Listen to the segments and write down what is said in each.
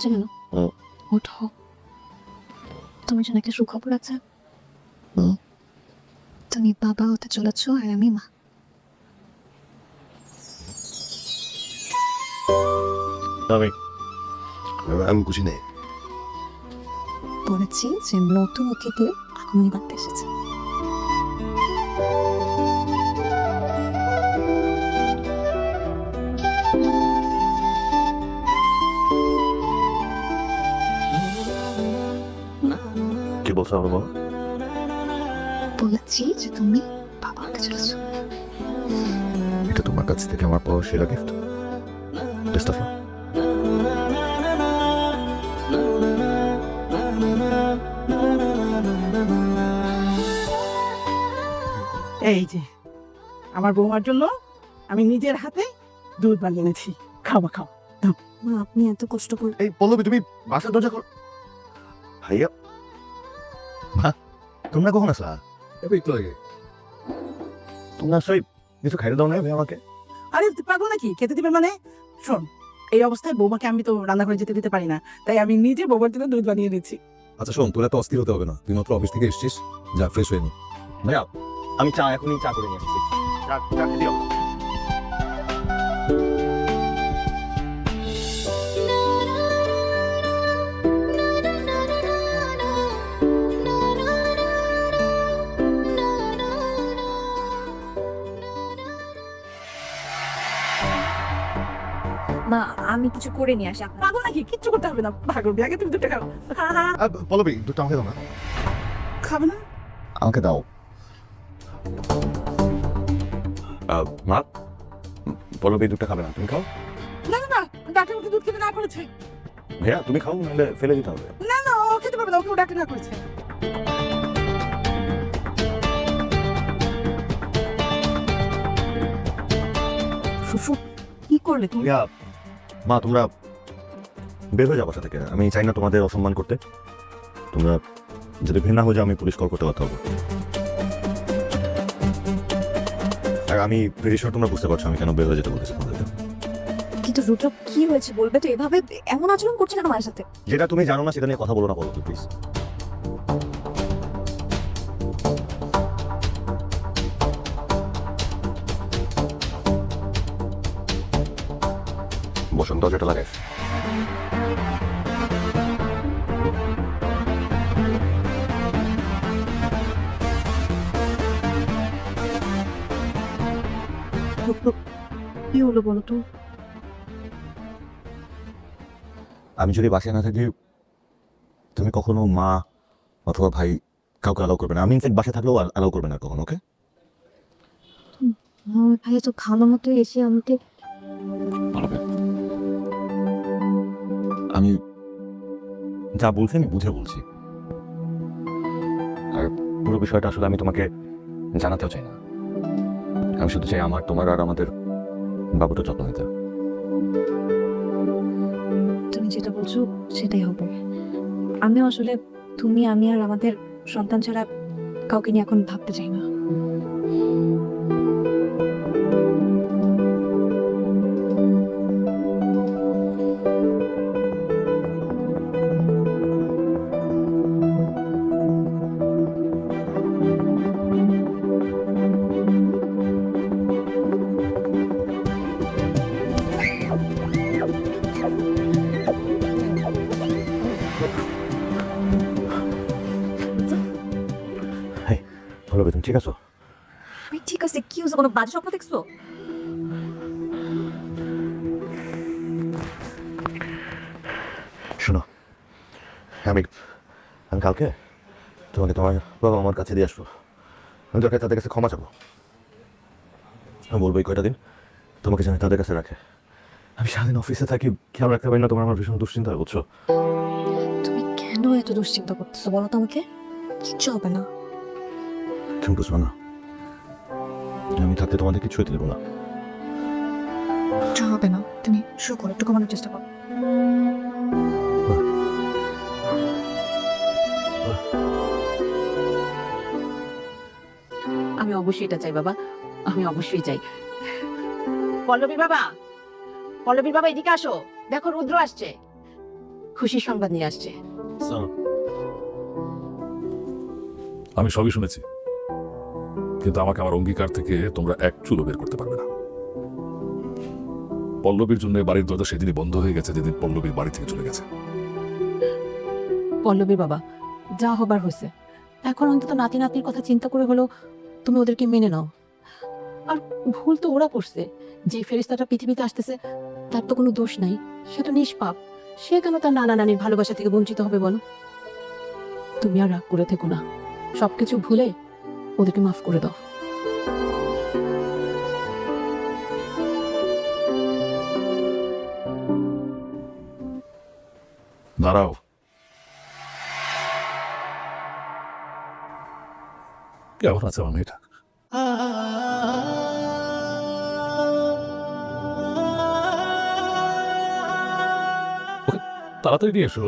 হচ্ছে কেন? ওঠো, তুমি জন্য একটা সুখবর আছে। তুমি বাবা হতে চলেছ আর আমি মা। আমি বুঝি নেই। বলেছি যে নতুন অতিথি আগমনী বাড়তে এসেছে। কি বলছো আমার বাবা? বলেছি যে তুমি বাবা হতে চলেছ। এটা তোমার কাছ থেকে আমার পাওয়া সেরা গিফট। Best of luck. এই যে আমার বৌমার জন্য আমি নিজের হাতে দুধ বানিয়ে এনেছি, খাওয়া খাও। মা, আপনি এত কষ্ট করে এই পল্লবী, তুমি বাসার দরজা খোল। ভাইয়া, মা, তোমরা কখন আসলা? একটু আগে। তোমরা আসলে কিছু খাইতে দাও না ভাই আমাকে? আরে পাগল নাকি, খেতে দিবে মানে? শোন, এই অবস্থায় বৌমাকে আমি তো রান্না করে যেতে দিতে পারি না, তাই আমি নিজে বৌমার জন্য দুধ বানিয়ে দিচ্ছি। আচ্ছা শোন, তোরা তো অস্থির হতে হবে না, তুই মাত্র অফিস থেকে এসেছিস, যা ফ্রেশ হয়ে নি। ভাইয়া, আমি চা এখনই চা করে নিয়ে আসছি। চা খেতে দিও। মা, আমি কিছু করে নিয়ে আসি। পাগল নাকি, কিচ্ছু করতে হবে না, পাগল বিয়াকে তুমি দুধটা খাও। পল্লবী, দুধটা আমাকে দাও না। খাবে না? আমাকে দাও। মা, পল্লবী দুধটা খাবে না, তুমি খাও। না না না, ডাক্তার ওকে দুধ খেতে না করেছে। ভাইয়া তুমি খাও, নাহলে ফেলে দিতে হবে। না না, ও খেতে পারবে না, ওকে ডাক্তার না করেছে। ফুফু, কি করলে তুমি? ভাইয়া, মা তোমরা বের হয়ে যাও বাসা থেকে। আমি চাই না তোমাদের অসম্মান করতে। তোমরা যদি ঘৃণা হয়ে যাও, আমি পুলিশ কল করতে বাধ্য হবো। আর আমি ভেরি শিওর তোমরা বুঝতে পারছো আমি কেন বের হয়ে যেতে বলতেছি তোমাদেরকে। কিন্তু রুদ্র, কি হয়েছে বলবে তো? এভাবে এমন আচরণ করছে কেন মায়ের সাথে? যেটা তুমি জানো না সেটা নিয়ে কথা বলো না, বলো প্লিজ। বসন্ত যেটা লাগে। কি হলো বলো তো? আমি যদি বাসায় না থাকি, তুমি কখনো মা অথবা ভাই কাউকে অ্যালাউ করবে না। আমি ইনফ্যাক্ট বাসায় থাকলেও অ্যালাউ করবে না কখনো, ওকে? আমার ভাইয়া তো ভালো মতো এসে আমাকে আমি যা বলছি আমি বুঝে বলছি। আর পুরো বিষয়টা আসলে আমি তোমাকে জানাতেও চাই না। আমি শুধু চাই আমার, তোমার আর আমাদের বাবুটা যত্ন নিতে। তুমি যেটা বলছো সেটাই হবে। আমিও আসলে তুমি, আমি আর আমাদের সন্তান ছাড়া কাউকে নিয়ে এখন ভাবতে চাই না। ভালো, তুমি ঠিক আছো? আমি ঠিক আছে। কি হয়েছে? কোনো বাজে স্বপ্ন দেখছো? শোনো, আমি আমি কালকে তোমাকে তোমার বাবা আমার কাছে দিয়ে আসবো। আমি দরকার তাদের কাছে ক্ষমা চাবো। আমি বলবো এই কয়টা দিন তোমাকে যেন তাদের কাছে রাখে। আমি সারাদিন অফিসে থাকি, খেয়াল রাখতে পারি না। তোমার আমার ভীষণ দুশ্চিন্তা হয়, বুঝছো? তুমি কেন এত দুশ্চিন্তা করতেছো বলো তো আমাকে? কিচ্ছু হবে না। তুমি বুঝবো না, আমি থাকতে তোমাদের কিছু হতে দেবো না। কিচ্ছু হবে না। তুমি শুরু করো, একটু কমানোর চেষ্টা করো। আমি অবশ্যই এটা চাই বাবা, আমি অবশ্যই চাই। পল্লবী বাবা, পল্লবী বাবা এদিকে আসো, দেখো রুদ্র আসছে। খুশির সংবাদ নিয়ে আসছে। আমি সবই শুনেছি, কিন্তু আমাকে আমার অঙ্গীকার থেকে তোমরা এক চুলো বের করতে পারবে না। পল্লবীর জন্য বাড়ির দরজা সেদিনই বন্ধ হয়ে গেছে যেদিন পল্লবীর বাড়ি থেকে চলে গেছে। পল্লবী বাবা, যা হবার হয়েছে, এখন অন্তত নাতি নাতনির কথা চিন্তা করে হলো তুমি ওদেরকে মেনে নাও। আর ভুল তো ওরা করছে, যে ফেরেশতাটা পৃথিবীতে আসতেছে তার তো কোনো দোষ নাই, সে তো নিষ্পাপ। সে কেন তার নানা নানির ভালোবাসা থেকে বঞ্চিত হবে বলো? তুমি আর রাগ করে থেকো না, সবকিছু ভুলে ওদেরকে মাফ করে দাও। দাঁড়াও, কেমন আছে আমার মেয়েটা? ওকে তাড়াতাড়ি নিয়ে এসো,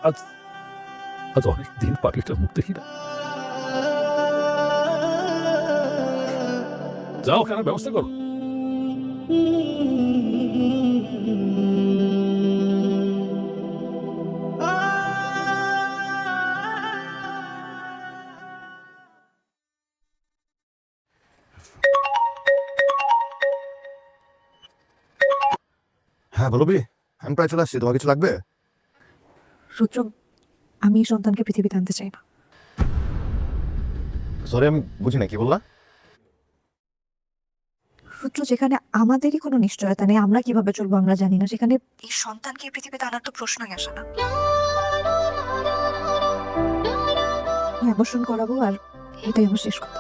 আজ আজ অনেক দিন পাগলিটার মুখ দেখি না। যাও, ওখানে ব্যবস্থা করো। হ্যাঁ পল্লবী, আমি প্রায় চলে আসছি। তোমার কিছু লাগবে? রুদ্র, আমি এই সন্তানকে পৃথিবীতে আনতে চাই না। সরি, আমি বুঝি না কি বললা। রুদ্র, যেখানে আমাদেরই কোনো নিশ্চয়তা নেই, আমরা কিভাবে চলবো আমরা জানি না, সেখানে এই সন্তানকে এই পৃথিবীতে আনার তো প্রশ্নই আসে না। অবসান করাবো, আর এটাই আমার শেষ কথা।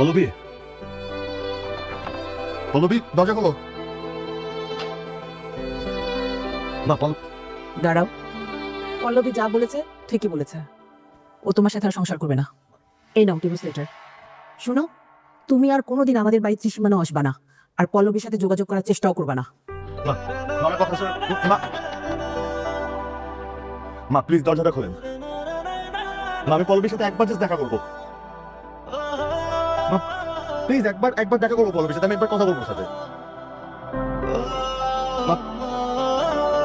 পল্লবী, পল্লবী দরজা খোলো। না দাঁড়াও, পল্লবী যা বলেছে ঠিকই বলেছে। ও তোমার সাথে আর সংসার করবে না। এই নাও ডিভোর্স লেটার। শুনো, তুমি আর কোনোদিন আমাদের বাড়ির ত্রিসীমানা আসবা না, আর পল্লবীর সাথে যোগাযোগ করার চেষ্টাও করবা না। আমার কথা শোনো। মা প্লিজ দরজাটা খোলেন। আমি পল্লবীর সাথে একবার জাস্ট দেখা করবো। প্লিজ একবার দেখা করবো পল্লবীর সাথে। আমি একবার কথা বলবো সাথে।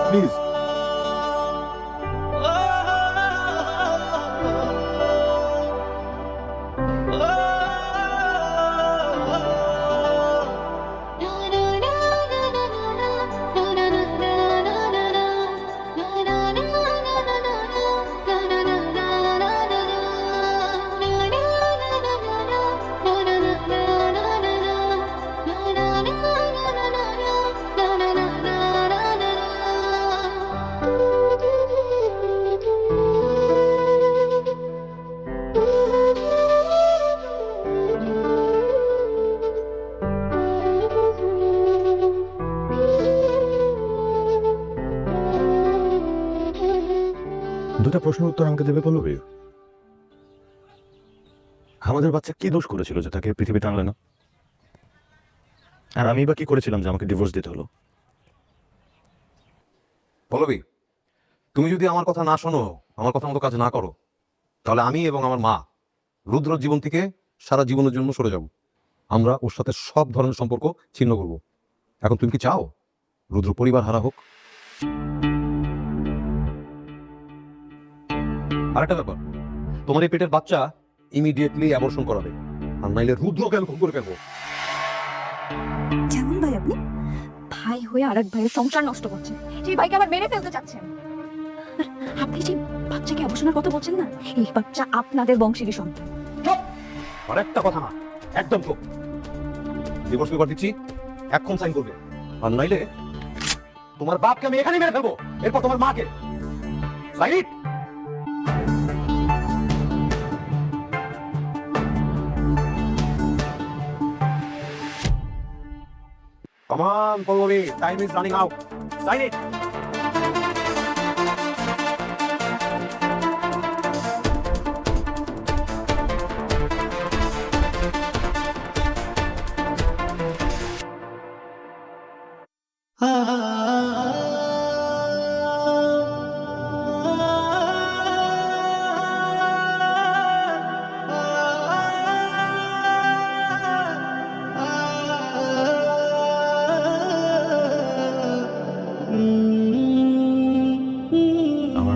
প্লিজ। দুটা প্রশ্নের উত্তর আমাকে দেবে পল্লবী। আমাদের বাচ্চা কি দোষ করেছিল যে তাকে পৃথিবীতে আনলে না? আর আমি বা কি করেছিলাম যে আমাকে ডিভোর্স দিতে হলো? পল্লবী, তুমি যদি আমার কথা না শোনো, আমার কথা মতো কাজ না করো, তাহলে আমি এবং আমার মা রুদ্রর জীবন থেকে সারা জীবনের জন্য সরে যাব। আমরা ওর সাথে সব ধরনের সম্পর্ক ছিন্ন করব। এখন তুমি কি চাও রুদ্র পরিবার হারা হোক? আরেকটা ব্যাপার, তোমার এই পেটের বাচ্চা ইমিডিয়েটলি অ্যাবর্শন করাবে, আর নাইলে রুদ্রকে আমি খুন করে ফেলবো। কেমন ভাই আপনি? ভাই হয়ে আরেক ভাইয়ের সংসার নষ্ট করছেন, সেই ভাইকে আবার মেরে ফেলতে চাচ্ছেন। আর আপনি যে বাচ্চাকে অবসনের কথা বলছেন না, এই বাচ্চা আপনাদের বংশেরই সন্তান। আর একটা কথা না, একদম চুপ। ডিভোর্স পেপার দিচ্ছি, এখন সাইন করবে, আর নাইলে তোমার বাপকে আমি এখানেই মেরে ফেলবো, এরপর তোমার মাকে। Sign it. Come on, Pallavi. Time is running out. Sign it.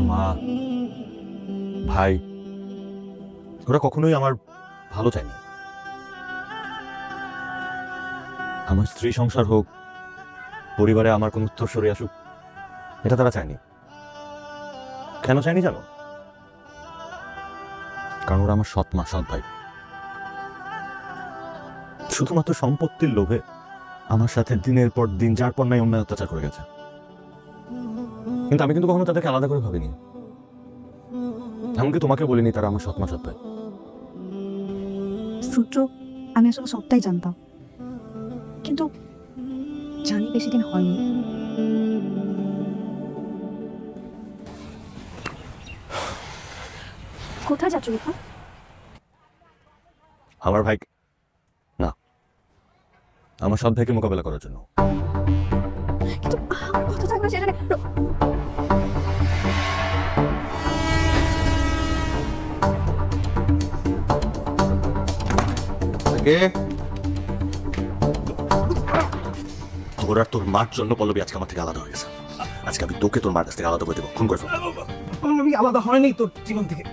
মা, ভাই, ওরা কখনোই আমার ভালো চায়নি। আমার স্ত্রী সংসার হোক, পরিবারে আমার কোনো উত্তরসূরি আসুক, এটা তারা চায়নি। কেন চায়নি জানো? কারণ ওরা আমার সৎ মা, সৎ ভাই। শুধুমাত্র সম্পত্তির লোভে আমার সাথে দিনের পর দিন, যার পর নাই অন্যায় অত্যাচার করে গেছে। কিন্তু আমি কিন্তু কখনো তাদেরকে আলাদা করে ভাবিনি, এমনকি তোমাকে বলিনি তারা আমার সৎ মা, সৎ ভাই। সূত্র আমি আসলে সবটাই জানতাম, কিন্তু জানি বেশি দিন হয়নি। কোথায় যাচ্ছ রূপা? আমার ভাই না, আমার সৎ ভাইকে মোকাবেলা করার জন্য। কিন্তু আমার কথা থাকবে সেটা নিয়ে। তোর আর তোর মার জন্য পল্লবী আজকে আমার থেকে আলাদা হয়ে গেছে। আজকে আমি তোকে তোর মার কাছ থেকে আলাদা করে দেবো, খুন করে ফেলবো। পল্লবী আলাদা হয়নি তোর জীবন থেকে,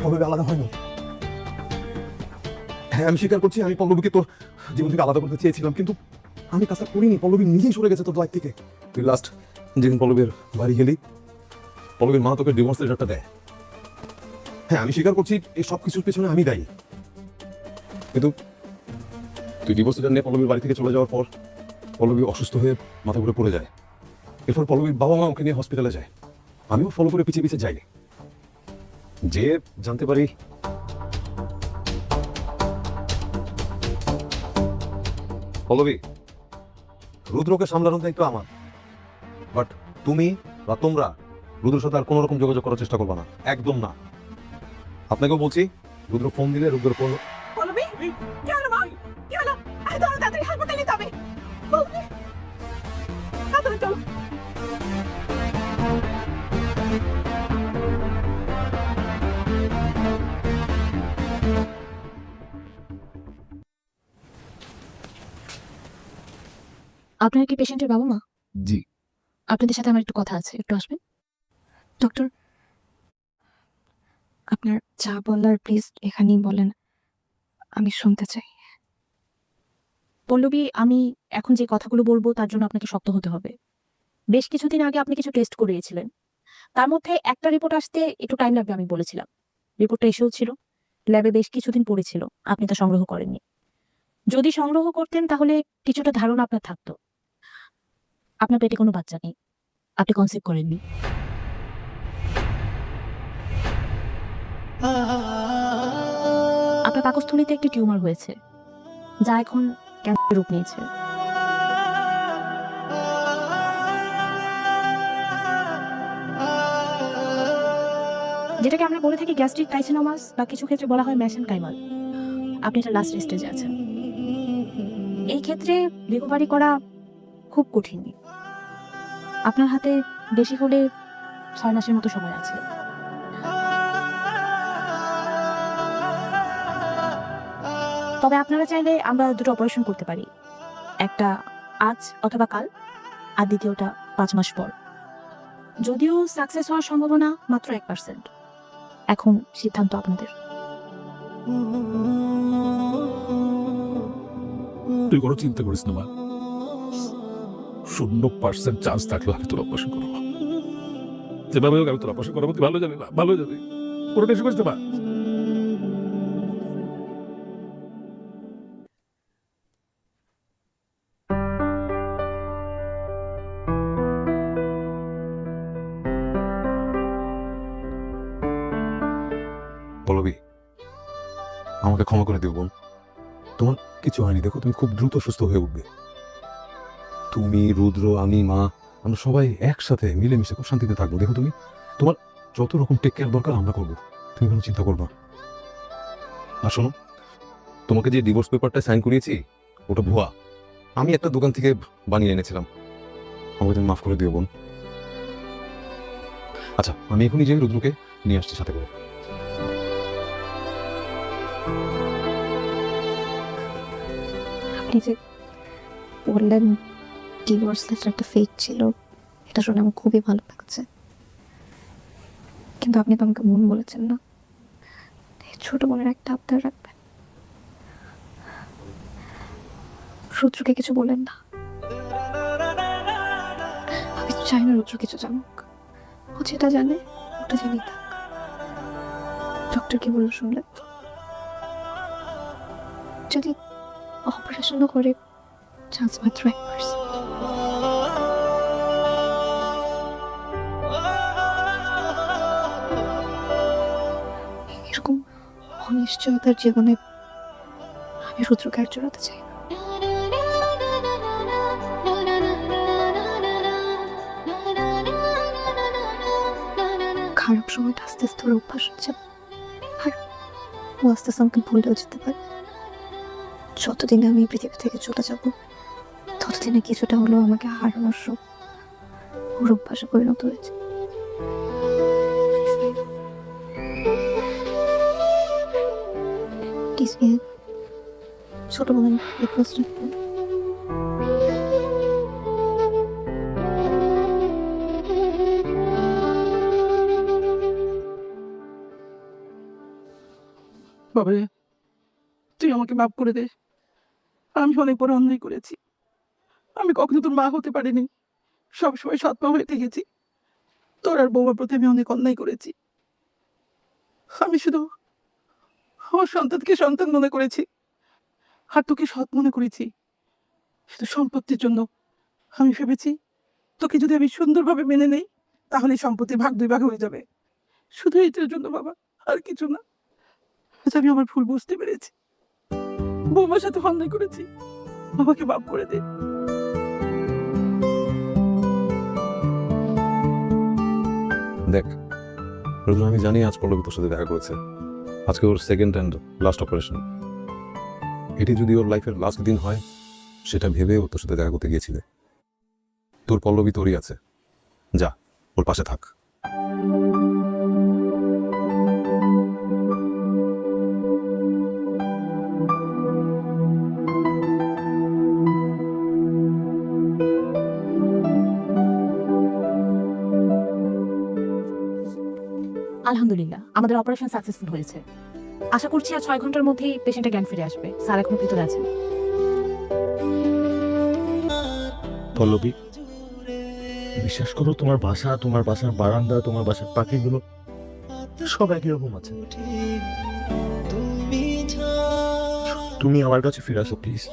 পল্লবী আলাদা হয়নি। হ্যাঁ, আমি স্বীকার করছি আমি পল্লবীকে তোর জীবন থেকে আলাদা করতে চেয়েছিলাম, কিন্তু আমি কাজটা করিনি। পল্লবী নিজেই সরে গেছে তোর লাইফ থেকে। তুই লাস্ট যেদিন পল্লবীর বাড়ি গেলি, পল্লবীর মা তোকে ডিভোর্স লেটারটা দেয়। হ্যাঁ, আমি স্বীকার করছি এই সব কিছুর পেছনে আমি দায়ী, কিন্তু তুই ডিভোর্স লেটার নিয়ে পল্লবীর বাড়ি থেকে চলে যাওয়ার পর পল্লবী অসুস্থ হয়ে মাথা ঘুরে পড়ে যায়। এরপর পল্লবীর বাবা মা ওকে নিয়ে হসপিটালে যায়। আমিও ফলো করে পিছিয়ে পিছিয়ে যাই, যে জানতে পারি পল্লবী, রুদ্রকে সামলানোর দায়িত্ব আমার। বাট তুমি বা তোমরা রুদ্রের সাথে আর কোনো রকম যোগাযোগ করার চেষ্টা করবে না, একদম না। আপনাকেও বলছি, রুদ্র ফোন দিলে রুদ্রের ফোন। পল্লবী কি হলো মা, কি হলো? আরে ধরো তাড়াতাড়ি হাসপাতালে নিতে হবে। পল্লবী তাড়াতাড়ি চলো। আপনার কি পেশেন্টের বাবা মা? জি। আপনাদের সাথে আমার একটু কথা আছে, একটু আসবেন। ডক্টর, আপনার যা বলার প্লিজ এখানেই বলেন, আমি শুনতে চাই। পল্লবী, আমি এখন যে কথাগুলো বলবো তার জন্য আপনাকে শক্ত হতে হবে। বেশ কিছুদিন আগে আপনি কিছু টেস্ট করিয়েছিলেন, তার মধ্যে একটা রিপোর্ট আসতে একটু টাইম লাগবে আমি বলেছিলাম। রিপোর্টটা এসেও ছিল, ল্যাবে বেশ কিছুদিন পড়েছিল, আপনি তা সংগ্রহ করেননি। যদি সংগ্রহ করতেন তাহলে কিছুটা ধারণা আপনার থাকতো। আপনার পেটে কোনো বাচ্চা নেই, আপনি কনসিভ করেননি। আপনার পাকস্থলীতে একটি টিউমার হয়েছে, যা এখন ক্যান্সার রূপ নিয়েছে। যেটাকে আমরা বলে থাকি গ্যাস্ট্রিক কাইসিনোমাস, বা কিছু ক্ষেত্রে বলা হয় মেসেনকাইমাল। আপনি এটা লাস্ট স্টেজে আছেন। এই ক্ষেত্রে রিকভারি করা খুব কঠিন। আপনার হাতে বেশি হলে 6 মাসের মতো সময় আছে। তবে আপনারা চাইলে আমরা দুটো অপারেশন করতে পারি, একটা আজ অথবা কাল, আর দ্বিতীয়টা 5 মাস পর। যদিও সাকসেস হওয়ার সম্ভাবনা মাত্র 1%। এখন সিদ্ধান্ত আপনাদের। তুই কোনো চিন্তা করিস না মা, 0% চান্স থাকলেও আমি তোর অপারেশন করবো। যেভাবে হোক আমি তোর অপারেশন করাবো, তুই ভালো জানি না, ভালো যাবে। কোনো টেনশন করিস না মা। পল্লবী, আমাকে ক্ষমা করে দিও বোন, তোমার কিছু হয়নি। দেখো, তুমি খুব দ্রুত সুস্থ হয়ে উঠবে। তুমি, রুদ্র, আমি, মা, আমরা সবাই একসাথে মিলেমিশে খুব শান্তিতে থাকবো। দেখো, তুমি তোমার যত রকম টেক কেয়ার দরকার আমরা করবো, তুমি কোনো চিন্তা করবা। আর শোনো, তোমাকে যে ডিভোর্স পেপারটা সাইন করিয়েছি ওটা ভুয়া, আমি একটা দোকান থেকে বানিয়ে এনেছিলাম। আমাকে তুমি মাফ করে দিও বোন। আচ্ছা, আমি এখনই যে রুদ্রকে নিয়ে আসছি সাথে করে। আপনি যে বললেন ডিভোর্স লেটারটা ফেক ছিল, এটা শুনে আমার খুবই ভালো লাগছে। কিন্তু আপনি তো আমাকে বোন বলেছেন না, এই ছোট বোনের একটা আবদার রাখবেন। রুদ্রকে কিছু বলেন না। আমি চাই না রুদ্র কিছু জানুক। ও যেটা জানে ওটা জেনেই থাক। ডক্টর কি বলল শুনলেন তো? যদি অপারেশনও করে চান্স মাত্র 1%। এরকম অনিশ্চয়তার জীবনে আমি রুদ্রকে আর জড়াতে চাই না। খারাপ সময়টা আস্তে আস্তে ওর অভ্যাস হচ্ছে, আর ও আস্তে আস্তে আমাকে ভুলেও যেতে পারে। যতদিনে আমি এই পৃথিবী থেকে চলে যাব, ততদিনে কিছুটা হলেও আমাকে হারানোর শোক ওর অভ্যাসে পরিণত হয়েছে। ছোট বোনের রিকোয়েস্ট রাখবেন। বাবারে, তুই আমাকে মাফ করে দে। আমি অনেক বড় অন্যায় করেছি। আমি কখনো তোর মা হতে পারিনি, সবসময় সৎমা হয়ে থেকেছি। তোর আর বৌমার প্রতি আমি অনেক অন্যায় করেছি। আমি শুধু আমার সন্তানকে সন্তান মনে করেছি, আর তোকে সৎ মনে করেছি শুধু সম্পত্তির জন্য। আমি ভেবেছি তোকে যদি আমি সুন্দরভাবে মেনে নেই, তাহলে সম্পত্তি ভাগ দুই ভাগ হয়ে যাবে। শুধু এটার জন্য বাবা, আর কিছু না। আজ আমি আমার ভুল বুঝতে পেরেছি, বৌমার সাথে অন্যায় করেছি। আমাকে মাফ করে দে। দেখ রুদ্র, আমি জানি আজ পল্লবী তোর সাথে দেখা করেছে। আজকে ওর সেকেন্ড অ্যান্ড লাস্ট অপারেশন। এটি যদি ওর লাইফের লাস্ট দিন হয়, সেটা ভেবে ও তোর সাথে দেখা করতে গিয়েছিলে। তোর পল্লবী তোরই আছে, যা ওর পাশে থাক। আলহামদুলিল্লাহ, আমাদের অপারেশন সাকসেসফুল হয়েছে। আশা করছি আর 6 ঘন্টার মধ্যেই পেশেন্টের জ্ঞান ফিরে আসবে। স্যার এখন ভিতরে আছেন। পল্লবী, বিশ্বাস করো, তোমার বাসা, তোমার বাসার বারান্দা, তোমার বাসার পাখিগুলো সব একই রকম আছে। তুমি আমার কাছে ফিরে আসো প্লিজ।